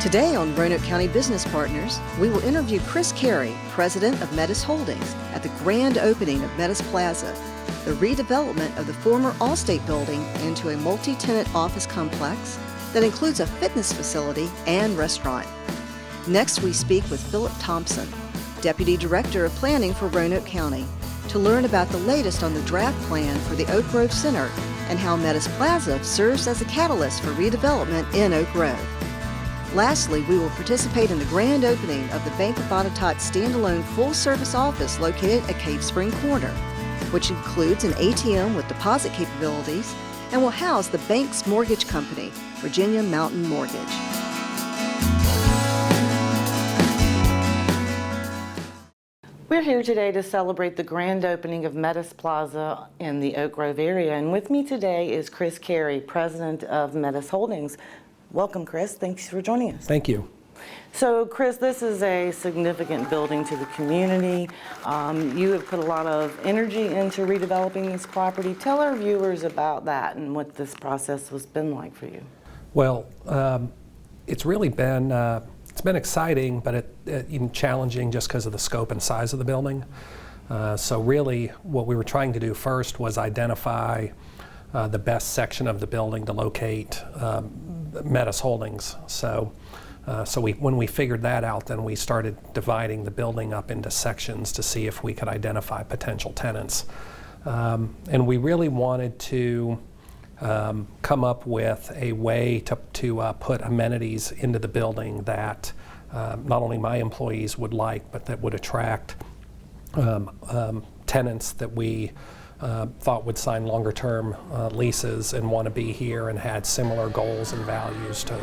Today on Roanoke County Business Partners, we will interview Chris Carey, president of Metis Holdings, at the grand opening of Metis Plaza, the redevelopment of the former Allstate building into a multi-tenant office complex that includes a fitness facility and restaurant. Next, we speak with Philip Thompson, Deputy Director of Planning for Roanoke County, to learn about the latest on the draft plan for the Oak Grove Center and how Metis Plaza serves as a catalyst for redevelopment in Oak Grove. Lastly, we will participate in the grand opening of the Bank of Botetourt's standalone full-service office located at Cave Spring Corner, which includes an ATM with deposit capabilities and will house the bank's mortgage company, Virginia Mountain Mortgage. We're here today to celebrate the grand opening of Metis Plaza in the Oak Grove area, and with me today is Chris Carey, president of Metis Holdings. Welcome, Chris. Thanks for joining us. Thank you. So, Chris, this is a significant building to the community. You have put a lot of energy into redeveloping this property. Tell our viewers about that and what this process has been like for you. Well, it's really been it's been exciting, but even challenging just because of the scope and size of the building. So really, what we were trying to do first was identify the best section of the building to locate Metis Holdings. So when we figured that out, then we started dividing the building up into sections to see if we could identify potential tenants. And we really wanted to come up with a way to put amenities into the building that not only my employees would like, but that would attract tenants that we thought would sign longer-term leases and want to be here and had similar goals and values to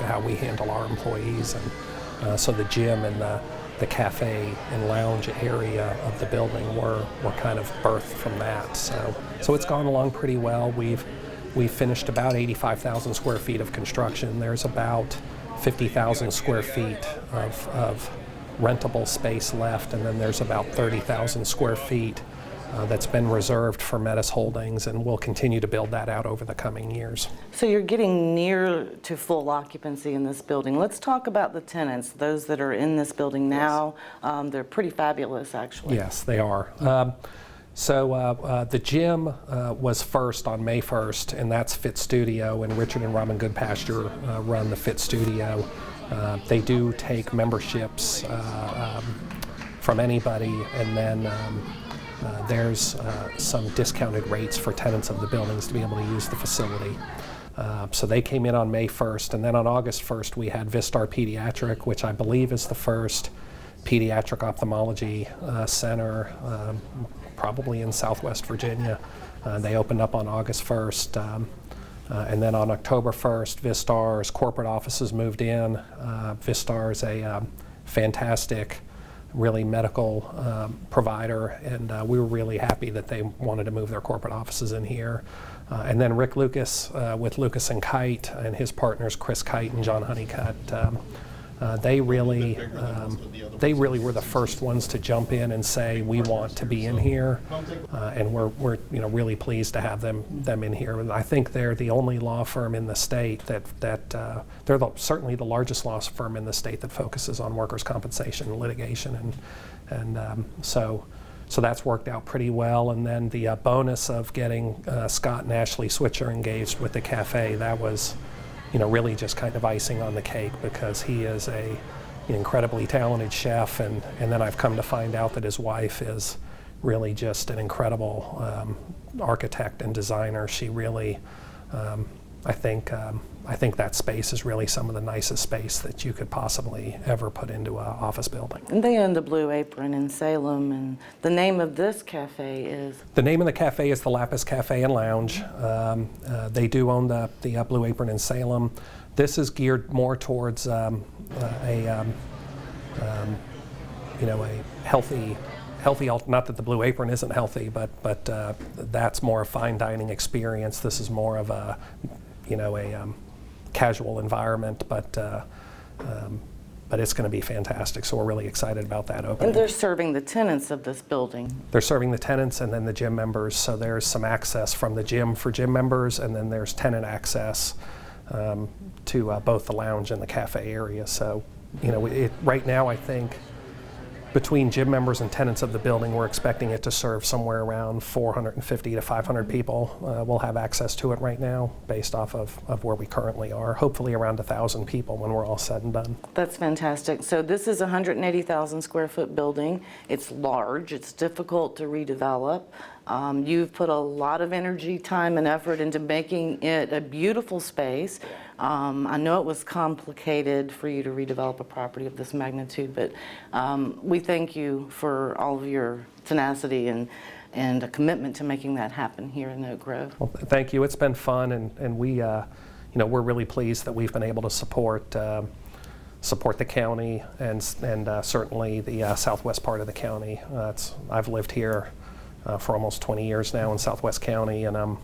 how we handle our employees. And so the gym and the cafe and lounge area of the building were kind of birthed from that. So it's gone along pretty well. We've finished about 85,000 square feet of construction. There's about 50,000 square feet of rentable space left, and then there's about 30,000 square feet that's been reserved for Metis Holdings, and we'll continue to build that out over the coming years. So you're getting near to full occupancy in this building. Let's talk about the tenants, those that are in this building now. Yes. They're pretty fabulous, actually. Yes, they are. So the gym was first on May 1st, and that's Fit Studio, and Richard and Robin Goodpasture run the Fit Studio. They do take memberships from anybody, and then there's some discounted rates for tenants of the buildings to be able to use the facility. So they came in on May 1st, and then on August 1st we had Vistar Pediatric, which I believe is the first pediatric ophthalmology center probably in Southwest Virginia. They opened up on August 1st. And then on October 1st, Vistar's corporate offices moved in. Vistar is a fantastic, really medical provider, and we were really happy that they wanted to move their corporate offices in here. And then Rick Lucas with Lucas and Kite and his partners Chris Kite and John Honeycutt, they really were the first ones to jump in and say we want to be in here, and we're really pleased to have them in here. And I think they're the only law firm in the state that they're certainly the largest law firm in the state that focuses on workers' compensation and litigation, and so that's worked out pretty well. And then the bonus of getting Scott and Ashley Switcher engaged with the cafe, that was really just kind of icing on the cake, because he is an incredibly talented chef, and then I've come to find out that his wife is really just an incredible architect and designer. She really, I think that space is really some of the nicest space that you could possibly ever put into an office building. And they own the Blue Apron in Salem, and the name of this cafe is? The name of the cafe is the Lapis Cafe and Lounge. They do own the Blue Apron in Salem. This is geared more towards a healthy, not that the Blue Apron isn't healthy, but that's more a fine dining experience. This is more of a casual environment, but it's going to be fantastic. So we're really excited about that opening. And they're serving the tenants of this building. They're serving the tenants and then the gym members. So there's some access from the gym for gym members, and then there's tenant access to both the lounge and the cafe area. So, you know, right now I think between gym members and tenants of the building, we're expecting it to serve somewhere around 450 to 500 people. We'll have access to it right now based off of where we currently are. Hopefully around 1,000 people when we're all said and done. That's fantastic. So this is a 180,000 square foot building. It's large. It's difficult to redevelop. You've put a lot of energy, time, and effort into making it a beautiful space. I know it was complicated for you to redevelop a property of this magnitude, but we thank you for all of your tenacity and a commitment to making that happen here in Oak Grove. Well, thank you. It's been fun, and we, you know, we're really pleased that we've been able to support the county and certainly the southwest part of the county. I've lived here for almost 20 years now in Southwest County, and I'm,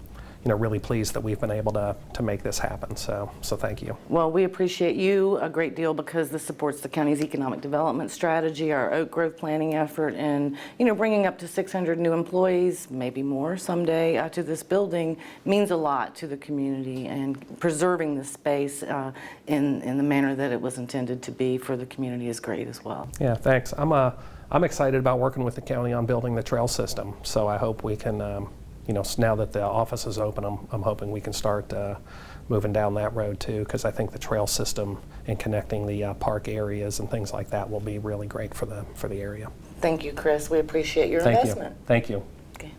you know, really pleased that we've been able to make this happen. So thank you. Well, we appreciate you a great deal because this supports the county's economic development strategy, our Oak Grove planning effort, and, you know, bringing up to 600 new employees, maybe more someday, to this building means a lot to the community, and preserving the space in the manner that it was intended to be for the community is great as well. Yeah, thanks. I'm excited about working with the county on building the trail system. So I hope we can, you know, now that the office is open, I'm hoping we can start moving down that road too, because I think the trail system and connecting the park areas and things like that will be really great for the area. Thank you, Chris. We appreciate your investment. Thank you. Okay.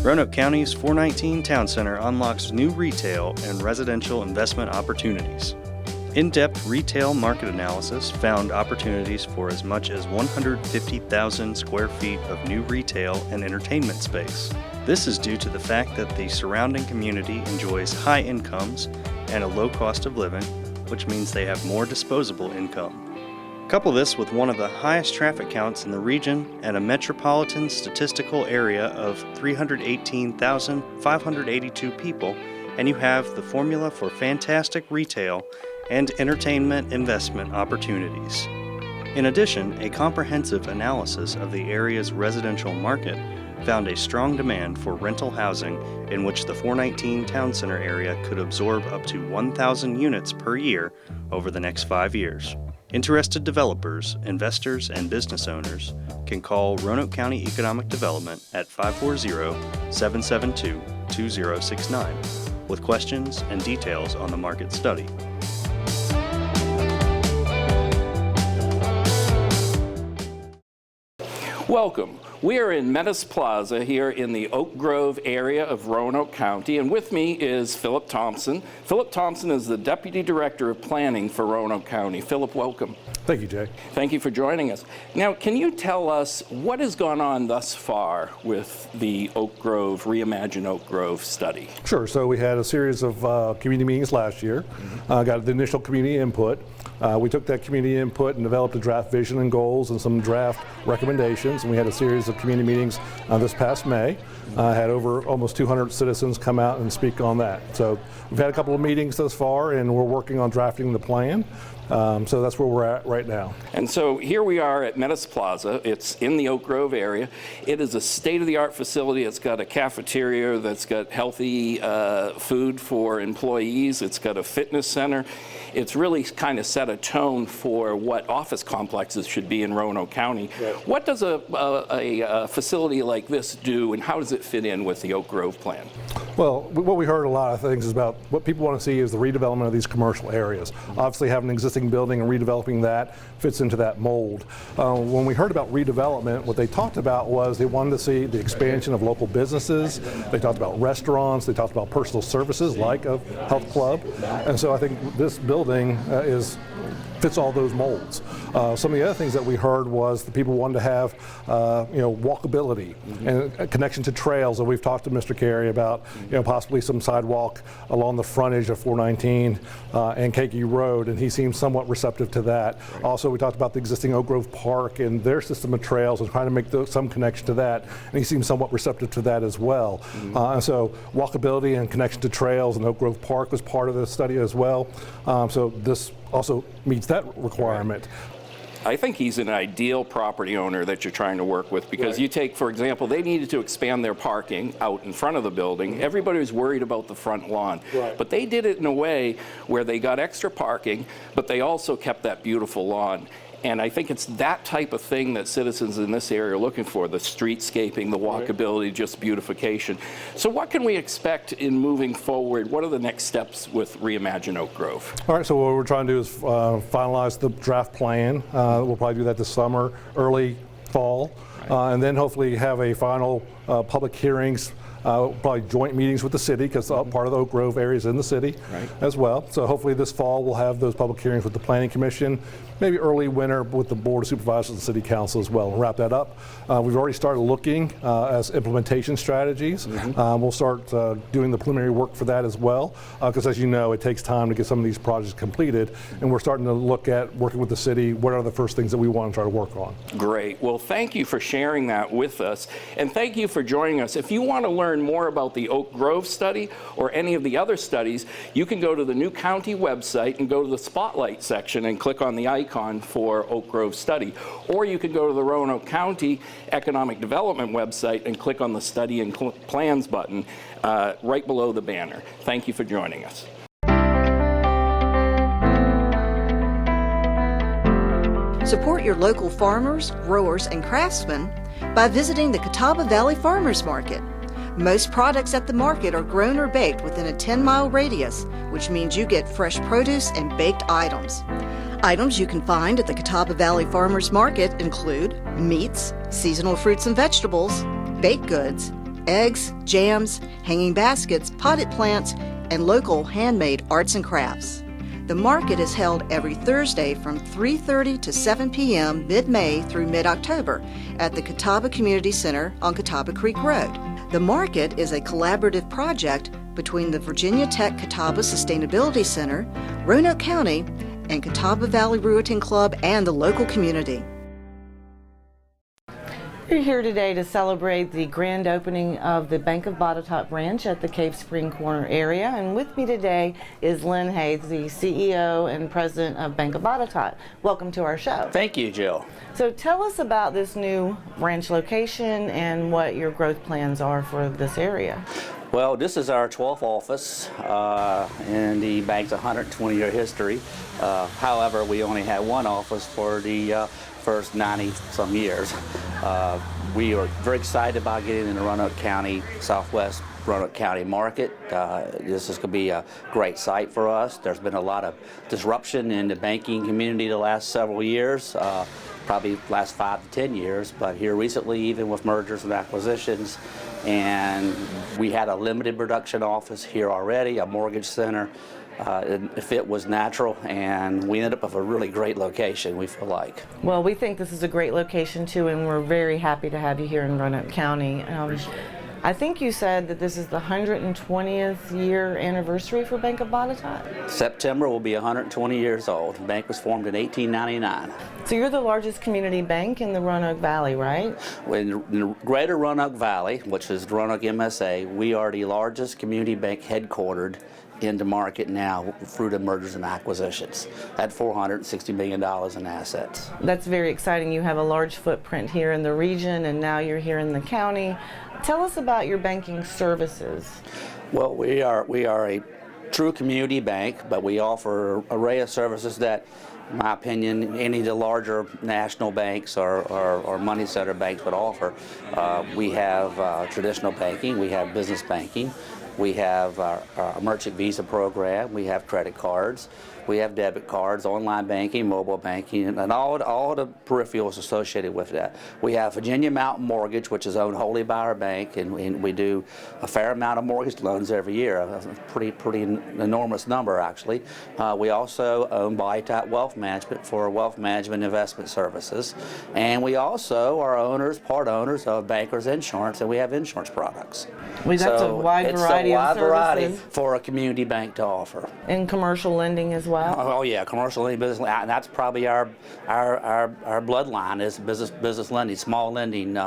Roanoke County's 419 Town Center unlocks new retail and residential investment opportunities. In-depth retail market analysis found opportunities for as much as 150,000 square feet of new retail and entertainment space. This is due to the fact that the surrounding community enjoys high incomes and a low cost of living, which means they have more disposable income. Couple this with one of the highest traffic counts in the region and a metropolitan statistical area of 318,582 people, and you have the formula for fantastic retail and entertainment investment opportunities. In addition, a comprehensive analysis of the area's residential market found a strong demand for rental housing in which the 419 Town Center area could absorb up to 1,000 units per year over the next 5 years. Interested developers, investors, and business owners can call Roanoke County Economic Development at 540-772-2069 with questions and details on the market study. Welcome. We are in Metis Plaza here in the Oak Grove area of Roanoke County, and with me is Philip Thompson. Philip Thompson is the Deputy Director of Planning for Roanoke County. Philip, welcome. Thank you, Jay. Thank you for joining us. Now, can you tell us what has gone on thus far with the Oak Grove, Reimagine Oak Grove study? Sure. So we had a series of community meetings last year. Got the initial community input. We took that community input and developed a draft vision and goals and some draft recommendations, and we had a series of community meetings this past May. Had over almost 200 citizens come out and speak on that. So we've had a couple of meetings thus far, and we're working on drafting the plan. So that's where we're at right now. And so here we are at Metis Plaza. It's in the Oak Grove area. It is a state-of-the-art facility. It's got a cafeteria that's got healthy food for employees. It's got a fitness center. It's really kind of set a tone for what office complexes should be in Roanoke County. Right. What does a facility like this do, and how does it fit in with the Oak Grove plan? Well, what we heard a lot of things is about what people want to see is the redevelopment of these commercial areas. Obviously, having an existing building and redeveloping that fits into that mold. When we heard about redevelopment, what they talked about was they wanted to see the expansion of local businesses. They talked about restaurants. They talked about personal services like a health club. And so I think this building fits all those molds. Some of the other things that we heard was the people wanted to have walkability and a connection to trails. And we've talked to Mr. Carey about possibly some sidewalk along the frontage of 419 and Keiki Road, and he seems somewhat receptive to that. Right. Also, we talked about the existing Oak Grove Park and their system of trails and trying to make some connection to that, and he seems somewhat receptive to that as well. And so walkability and connection to trails and Oak Grove Park was part of the study as well. So this also meets that requirement. I think he's an ideal property owner that you're trying to work with, because Right. you take, for example, they needed to expand their parking out in front of the building. Everybody was worried about the front lawn. Right. But they did it in a way where they got extra parking, but they also kept that beautiful lawn. And I think it's that type of thing that citizens in this area are looking for, the streetscaping, the walkability, just beautification. So what can we expect in moving forward? What are the next steps with Reimagine Oak Grove? All right, so what we're trying to do is finalize the draft plan. We'll probably do that this summer, early fall, and then hopefully have a final public hearings, probably joint meetings with the city, because part of the Oak Grove area is in the city as well. So hopefully this fall we'll have those public hearings with the Planning Commission, maybe early winter with the Board of Supervisors and City Council as well, and wrap that up. We've already started looking as implementation strategies. We'll start doing the preliminary work for that as well, because as you know, it takes time to get some of these projects completed, and we're starting to look at working with the city, what are the first things that we want to try to work on. Great. Well, thank you for sharing that with us, and thank you for joining us. If you want to learn more about the Oak Grove study or any of the other studies, you can go to the new county website and go to the Spotlight section and click on the icon for Oak Grove study. Or you can go to the Roanoke County Economic Development website and click on the Study and Plans button right below the banner. Thank you for joining us. Support your local farmers, growers, and craftsmen by visiting the Catawba Valley Farmers Market. Most products at the market are grown or baked within a 10-mile radius, which means you get fresh produce and baked items. Items you can find at the Catawba Valley Farmers Market include meats, seasonal fruits and vegetables, baked goods, eggs, jams, hanging baskets, potted plants, and local handmade arts and crafts. The market is held every Thursday from 3:30 to 7 p.m. mid-May through mid-October at the Catawba Community Center on Catawba Creek Road. The market is a collaborative project between the Virginia Tech Catawba Sustainability Center, Roanoke County, and Catawba Valley Rueting Club and the local community. We're here today to celebrate the grand opening of the Bank of Botetourt branch at the Cave Spring Corner area. And with me today is Lynn Hayes, the CEO and President of Bank of Botetourt. Welcome to our show. Thank you, Jill. So tell us about this new branch location and what your growth plans are for this area. Well, this is our 12th office in the bank's 120-year history. However, we only had one office for the first 90-some years. We are very excited about getting in the Roanoke County, Southwest Roanoke County market. This is going to be a great site for us. There's been a lot of disruption in the banking community the last several years, probably last 5 to 10 years, but here recently, even with mergers and acquisitions, and we had a limited production office here already, a mortgage center. The fit was natural, and we ended up with a really great location, we feel like. Well, we think this is a great location too, and we're very happy to have you here in Roanoke County. I think you said that this is the 120th year anniversary for Bank of Botetourt? September will be 120 years old. The bank was formed in 1899. So you're the largest community bank in the Roanoke Valley, right? In the greater Roanoke Valley, which is the Roanoke MSA, we are the largest community bank headquartered in the market now through the mergers and acquisitions at $460 million in assets. That's very exciting. You have a large footprint here in the region, and now you're here in the county. Tell us about your banking services. Well, we are a true community bank, but we offer an array of services that, in my opinion, any of the larger national banks or money center banks would offer. We have traditional banking, we have business banking, we have our merchant visa program, we have credit cards, We have debit cards, online banking, mobile banking, and all the peripherals associated with that. We have Virginia Mountain Mortgage, which is owned wholly by our bank, and we do a fair amount of mortgage loans every year, a pretty enormous number actually. We also own Bitat Wealth Management for wealth management investment services, and we also are part owners of Bankers Insurance, and we have insurance products. That's a wide variety of services for a community bank to offer. And commercial lending as well. Oh yeah, commercial lending, business, and that's probably our bloodline is business lending, small lending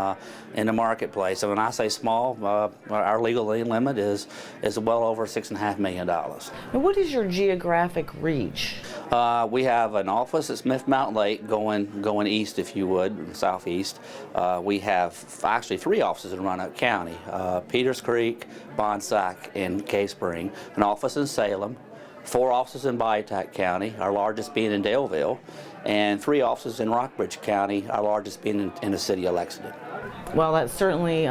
in the marketplace. So when I say small, our legal lending limit is well over $6.5 million. And what is your geographic reach? We have an office at Smith Mountain Lake going east, if you would, southeast. We have actually 3 offices in Roanoke County, Peters Creek, Bonsack, and Cave Spring, an office in Salem, 4 offices in Bitat County, our largest being in Daleville, and 3 offices in Rockbridge County, our largest being in the city of Lexington. Well, that's certainly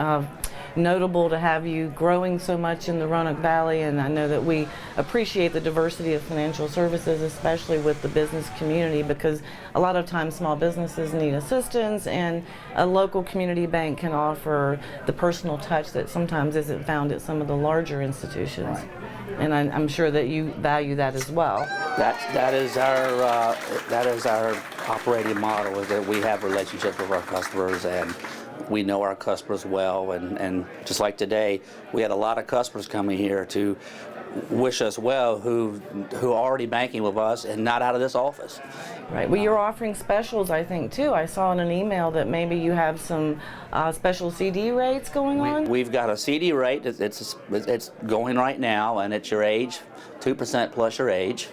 notable to have you growing so much in the Roanoke Valley, and I know that we appreciate the diversity of financial services, especially with the business community, because a lot of times small businesses need assistance, and a local community bank can offer the personal touch that sometimes isn't found at some of the larger institutions. Right. And I'm sure that you value that as well. That is our operating model, is that we have relationships with our customers, and we know our customers well, and just like today, we had a lot of customers coming here to wish us well who are already banking with us and not out of this office. Right. Well, you're offering specials, I think, too. I saw in an email that maybe you have some special CD rates going on. We've got a CD rate. It's going right now, and it's your age, 2% plus your age.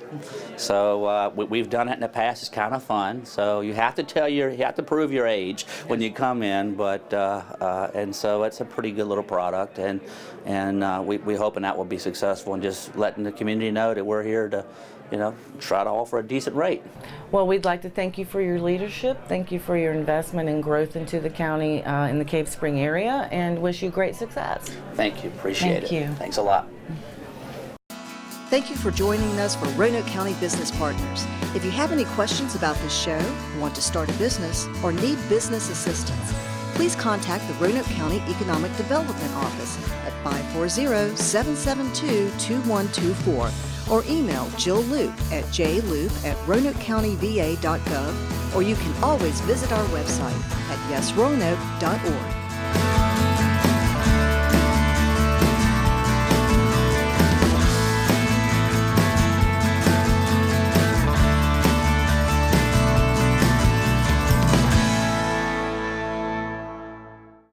So we've done it in the past. It's kind of fun. So you have to prove your age when you come in, but and so it's a pretty good little product, and we're hoping that will be successful, and just letting the community know that we're here to, try to offer a decent rate. Well, we'd like to thank you for your leadership. Thank you for your investment and growth into the county in the Cave Spring area, and wish you great success. Thank you. Appreciate it. Thank you. Thanks a lot. Thank you for joining us for Roanoke County Business Partners. If you have any questions about this show, want to start a business, or need business assistance, please contact the Roanoke County Economic Development Office at 540-772-2124 or email Jill Loop at jloop@roanokecountyva.gov, or you can always visit our website at yesroanoke.org.